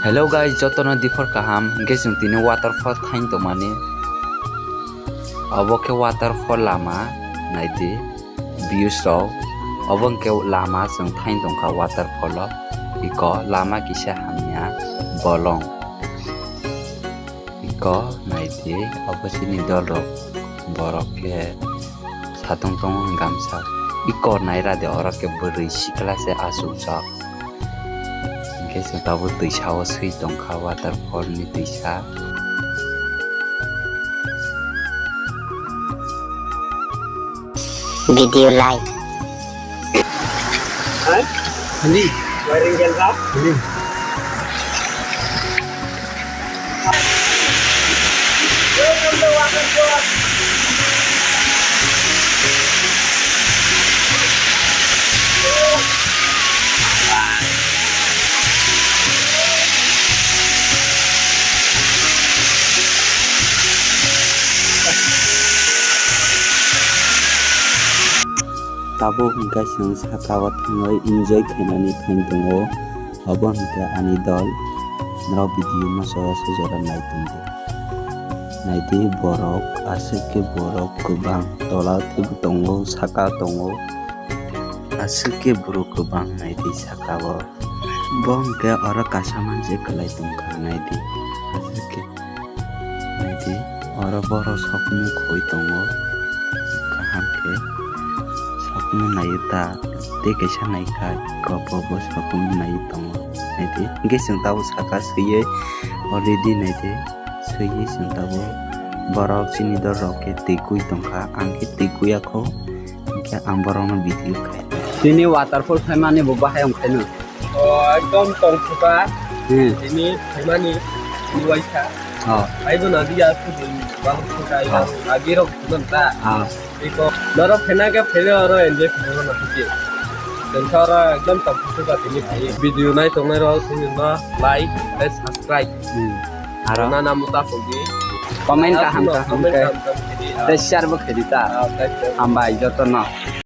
Hello guys, jotono difor kaham hingke jung tini waterfall thain tongmani obo ke waterfall lama naidi views rok obo ke lama jung thain tongkha waterfall o iko lama kisa hamya bolong iko naidi obo chini dol rok borok ke satong tong gamsa iko naira de orok ke buri sikla se asukjak Kesa tahu tuisa wasui tongkha waterfall ni tuisa. Video like. Hai, ini wiring gelap. Ini. Tabo hingga sing sakawa thangai enjoy khainani thain tongo abo hingga ani dol naro video maso sejora naitunde naidi borok asike borok kubang tola tib tongo saka tongo asike borok kubang naidi sakawa bong ke ora kasaman je kalai tongka naidi asike naidi ora boro sokmu khoi tongo kaham ke sokmu naita te kaisa naika kopo bo sokmu nai tongo naidi ge sing tabu saka suye already naidi suye sing tabu borok chini dor roke tikui tongka angke tikui ako ke amborong video khai Sini waterfall khaimani bo bahayam khaino. Oh, ekdom tongkhuka. Ini khaimani luaisa. oh Aibo nadia khudi bangkhuka ila agirok khunta. Iko doro khena ke phele oro enjoy khuna na khudi. Tensara ekdom tongkhuka tini bhai. Video nai tongai ro sini na like and subscribe. aro Na namuta khudi. comment kaham kaham Comment ke kaham te share bo khedita khudi. ambai jotono